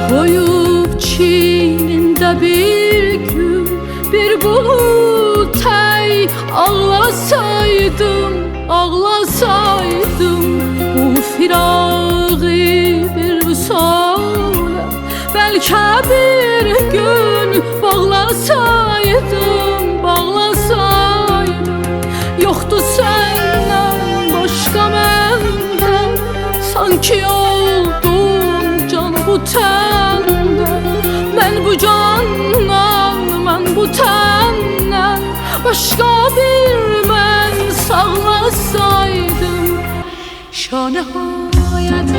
koyup çiyninde bir gün, bir bulut ey ağlasaydım, ağlasaydım bu firağı bir vüsale. Belki bir gün bağlasaydım, bağlasaydım. Yoktu senden başka mende, sanki oldum can bu tende. Ben bu candan, ben bu tenden başka bir ben sağlasaydım. Şanı hayat